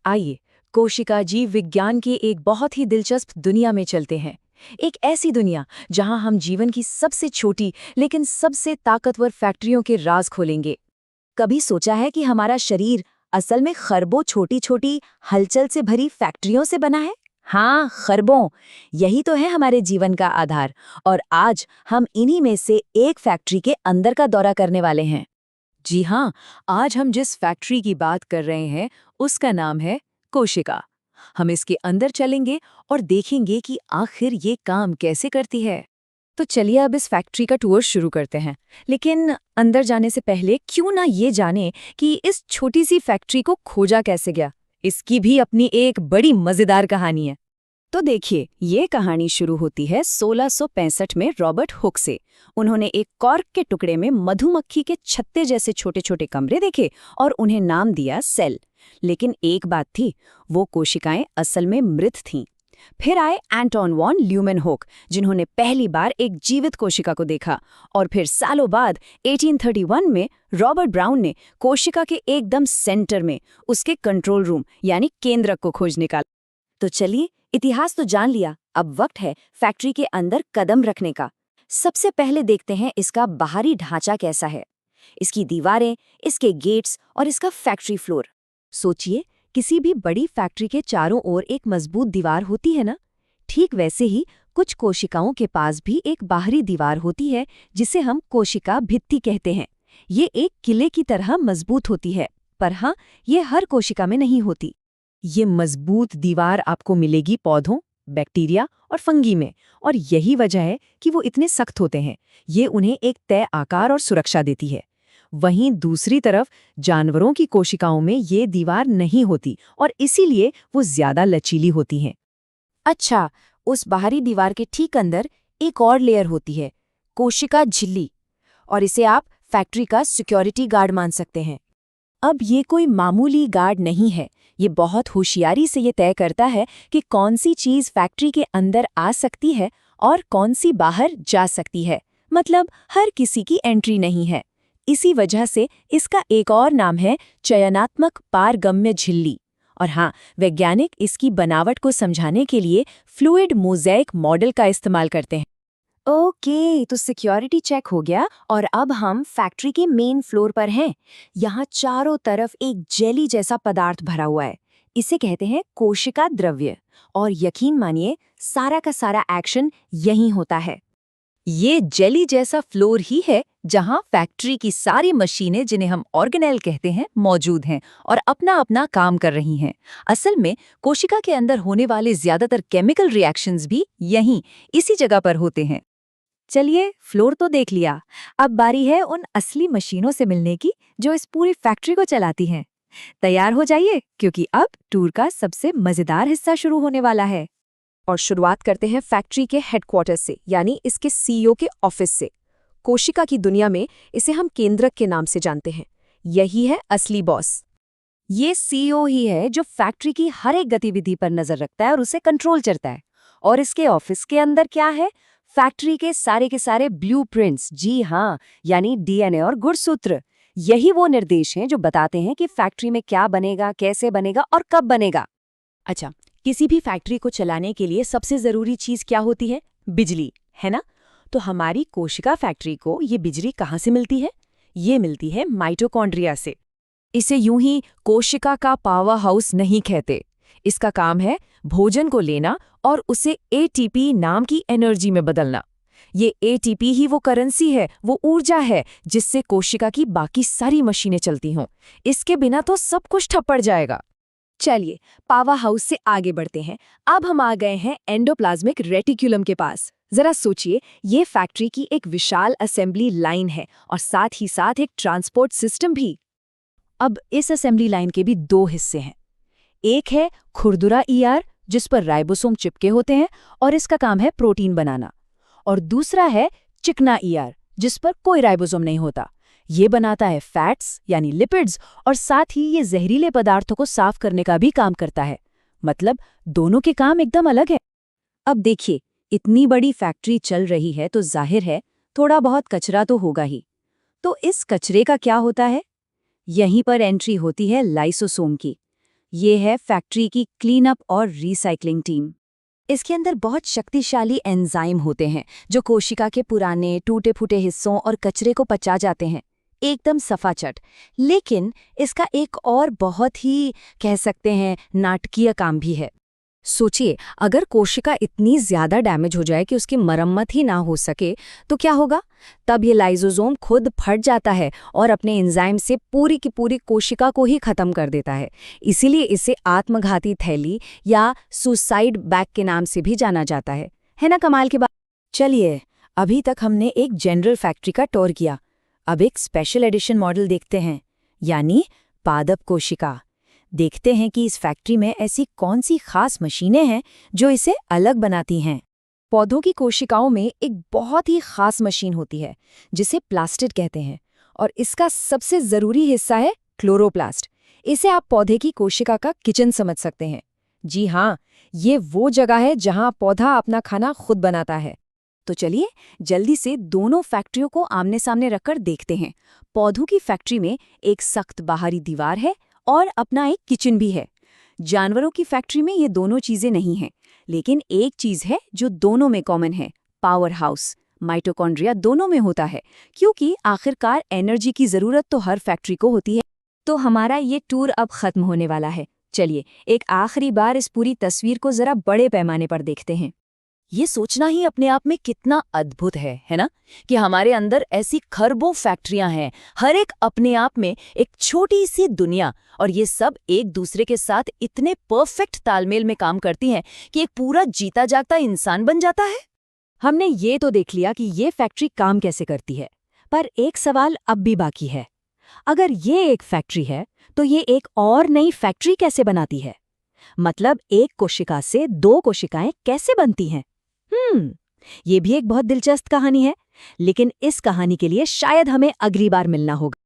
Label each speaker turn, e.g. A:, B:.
A: आइए कोशिका जीव विज्ञान की एक बहुत ही दिलचस्प दुनिया में चलते हैं। एक ऐसी दुनिया जहां हम जीवन की सबसे छोटी लेकिन सबसे ताकतवर फैक्ट्रियों के राज खोलेंगे। कभी सोचा है कि हमारा शरीर असल में खरबों छोटी छोटी हलचल से भरी फैक्ट्रियों से बना है? हाँ, खरबों। यही तो है हमारे जीवन का आधार। और आज हम इन्हीं में से एक फैक्ट्री के अंदर का दौरा करने वाले हैं। जी हाँ, आज हम जिस फैक्ट्री की बात कर रहे हैं उसका नाम है कोशिका। हम इसके अंदर चलेंगे और देखेंगे कि आखिर ये काम कैसे करती है। तो चलिए अब इस फैक्ट्री का टूर शुरू करते हैं। लेकिन अंदर जाने से पहले क्यों ना ये जाने कि इस छोटी सी फैक्ट्री को खोजा कैसे गया। इसकी भी अपनी एक बड़ी मजेदार कहानी है। तो देखिए, ये कहानी शुरू होती है 1665 में रॉबर्ट हुक से। उन्होंने एक कॉर्क के टुकड़े में मधुमक्खी के छत्ते जैसे छोटे छोटे कमरे देखे और उन्हें नाम दिया सेल। लेकिन एक बात थी, वो कोशिकाएं असल में मृत थीं। फिर आए एंटोन वॉन ल्यूमेनहोक, जिन्होंने पहली बार एक जीवित कोशिका को देखा। और फिर सालों बाद 1831 में रॉबर्ट ब्राउन ने कोशिका के एकदम सेंटर में उसके कंट्रोल रूम यानी केंद्रक को खोज निकाला। तो चलिए, इतिहास तो जान लिया, अब वक्त है फैक्ट्री के अंदर कदम रखने का। सबसे पहले देखते हैं इसका बाहरी ढांचा कैसा है। इसकी दीवारें, इसके गेट्स और इसका फैक्ट्री फ्लोर। सोचिए, किसी भी बड़ी फैक्ट्री के चारों ओर एक मजबूत दीवार होती है ना? ठीक वैसे ही कुछ कोशिकाओं के पास भी एक बाहरी दीवार होती है जिसे हम कोशिका भित्ति कहते हैं। ये एक किले की तरह मजबूत होती है, पर हाँ, ये हर कोशिका में नहीं होती। ये मजबूत दीवार आपको मिलेगी पौधों, बैक्टीरिया और फंगी में, और यही वजह है कि वो इतने सख्त होते हैं। ये उन्हें एक तय आकार और सुरक्षा देती है। वहीं दूसरी तरफ जानवरों की कोशिकाओं में ये दीवार नहीं होती और इसीलिए वो ज्यादा लचीली होती हैं। अच्छा, उस बाहरी दीवार के ठीक अंदर एक और लेयर होती है, कोशिका झिल्ली, और इसे आप फैक्ट्री का सिक्योरिटी गार्ड मान सकते हैं। अब ये कोई मामूली गार्ड नहीं है, ये बहुत होशियारी से ये तय करता है कि कौन सी चीज़ फैक्ट्री के अंदर आ सकती है और कौन सी बाहर जा सकती है। मतलब हर किसी की एंट्री नहीं है। इसी वजह से इसका एक और नाम है चयनात्मक पारगम्य झिल्ली। और हाँ, वैज्ञानिक इसकी बनावट को समझाने के लिए फ्लूइड मोज़ेक मॉडल का इस्तेमाल करते हैं। ओके, तो सिक्योरिटी चेक हो गया और अब हम फैक्ट्री के मेन फ्लोर पर हैं। यहाँ चारों तरफ एक जेली जैसा पदार्थ भरा हुआ है। इसे कहते हैं कोशिका द्रव्य। और यकीन मानिए, सारा का सारा एक्शन यहीं होता है। ये जेली जैसा फ्लोर ही है जहाँ फैक्ट्री की सारी मशीनें, जिन्हें हम ऑर्गेनेल कहते हैं, मौजूद हैं और अपना अपना काम कर रही हैं। असल में कोशिका के अंदर होने वाले ज्यादातर केमिकल रिएक्शंस भी यहीं इसी जगह पर होते हैं। चलिए, फ्लोर तो देख लिया, अब बारी है उन असली मशीनों से मिलने की जो इस पूरी फैक्ट्री को चलाती हैं। तैयार हो जाइए, क्योंकि अब टूर का सबसे मजेदार हिस्सा शुरू होने वाला है। और शुरुआत करते हैं फैक्ट्री के हेडक्वार्टर से, यानी इसके सीईओ के ऑफिस से। कोशिका की दुनिया में इसे हम केंद्रक के नाम से जानते हैं। यही है असली बॉस। ये सीईओ ही है जो फैक्ट्री की हर एक गतिविधि पर नजर रखता है और उसे कंट्रोल करता है। और इसके ऑफिस के अंदर क्या है? फैक्ट्री के सारे ब्लूप्रिंट्स, जी हाँ, यानी डीएनए और गुणसूत्र। यही वो निर्देश हैं जो बताते हैं कि फैक्ट्री में क्या बनेगा, कैसे बनेगा और कब बनेगा। अच्छा, किसी भी फैक्ट्री को चलाने के लिए सबसे जरूरी चीज क्या होती है? बिजली, है ना? तो हमारी कोशिका फैक्ट्री को ये बिजली कहाँ से मिलती है? ये मिलती है माइटोकॉन्ड्रिया से। इसे यूं ही कोशिका का पावर हाउस नहीं कहते। इसका काम है भोजन को लेना और उसे एटीपी नाम की एनर्जी में बदलना। ये एटीपी ही वो करेंसी है, वो ऊर्जा है जिससे कोशिका की बाकी सारी मशीनें चलती हों। इसके बिना तो सब कुछ ठप पड़ जाएगा। चलिए, पावर हाउस से आगे बढ़ते हैं। अब हम आ गए हैं एंडोप्लाज्मिक रेटिक्यूलम के पास। जरा सोचिए, ये फैक्ट्री की एक विशाल असेंबली लाइन है और साथ ही साथ एक ट्रांसपोर्ट सिस्टम भी। अब इस असेंबली लाइन के भी दो हिस्से हैं। एक है खुरदुरा ईआर, जिस पर राइबोसोम चिपके होते हैं और इसका काम है प्रोटीन बनाना। और दूसरा है चिकना ईआर, जिस पर कोई राइबोसोम नहीं होता। ये बनाता है फैट्स यानी लिपिड्स, और साथ ही ये जहरीले पदार्थों को साफ करने का भी काम करता है। मतलब दोनों के काम एकदम अलग है। अब देखिए, इतनी बड़ी फैक्ट्री चल रही है तो जाहिर है थोड़ा बहुत कचरा तो होगा ही। तो इस कचरे का क्या होता है? यहीं पर एंट्री होती है लाइसोसोम की, ये है फैक्ट्री की क्लीन अप और रिसाइकलिंग टीम। इसके अंदर बहुत शक्तिशाली एंजाइम होते हैं जो कोशिका के पुराने टूटे फूटे हिस्सों और कचरे को पचा जाते हैं, एकदम सफाचट। लेकिन इसका एक और बहुत ही कह सकते हैं नाटकीय काम भी है। सोचिए, अगर कोशिका इतनी ज्यादा डैमेज हो जाए कि उसकी मरम्मत ही ना हो सके तो क्या होगा? तब ये लाइसोसोम खुद फट जाता है और अपने एंजाइम से पूरी की पूरी कोशिका को ही खत्म कर देता है। इसीलिए इसे आत्मघाती थैली या सुसाइड बैग के नाम से भी जाना जाता है ना कमाल की बात। चलिए, अभी तक हमने एक जनरल फैक्ट्री का टूर किया। अब एक स्पेशल एडिशन मॉडल देखते हैं, यानी पादप कोशिका। देखते हैं कि इस फैक्ट्री में ऐसी कौन सी खास मशीनें हैं जो इसे अलग बनाती हैं। पौधों की कोशिकाओं में एक बहुत ही खास मशीन होती है जिसे प्लास्टिड कहते हैं, और इसका सबसे जरूरी हिस्सा है क्लोरोप्लास्ट। इसे आप पौधे की कोशिका का किचन समझ सकते हैं। जी हाँ, ये वो जगह है जहाँ पौधा अपना खाना खुद बनाता है। तो चलिए जल्दी से दोनों फैक्ट्रियों को आमने सामने रखकर देखते हैं। पौधों की फैक्ट्री में एक सख्त बाहरी दीवार है और अपना एक किचन भी है। जानवरों की फैक्ट्री में ये दोनों चीजें नहीं हैं, लेकिन एक चीज है जो दोनों में कॉमन है, पावर हाउस। माइटोकॉन्ड्रिया दोनों में होता है, क्योंकि आखिरकार एनर्जी की जरूरत तो हर फैक्ट्री को होती है। तो हमारा ये टूर अब खत्म होने वाला है। चलिए एक आखिरी बार इस पूरी तस्वीर को जरा बड़े पैमाने पर देखते हैं। ये सोचना ही अपने आप में कितना अद्भुत है ना? कि हमारे अंदर ऐसी खरबों फैक्ट्रियां हैं, हर एक अपने आप में एक छोटी सी दुनिया, और ये सब एक दूसरे के साथ इतने परफेक्ट तालमेल में काम करती हैं कि एक पूरा जीता जागता इंसान बन जाता है। हमने ये तो देख लिया कि ये फैक्ट्री काम कैसे करती है, पर एक सवाल अब भी बाकी है। अगर ये एक फैक्ट्री है तो ये एक और नई फैक्ट्री कैसे बनाती है? मतलब एक कोशिका से दो कोशिकाएं कैसे बनती हैं? ये भी एक बहुत दिलचस्प कहानी है, लेकिन इस कहानी के लिए शायद हमें अगली बार मिलना होगा।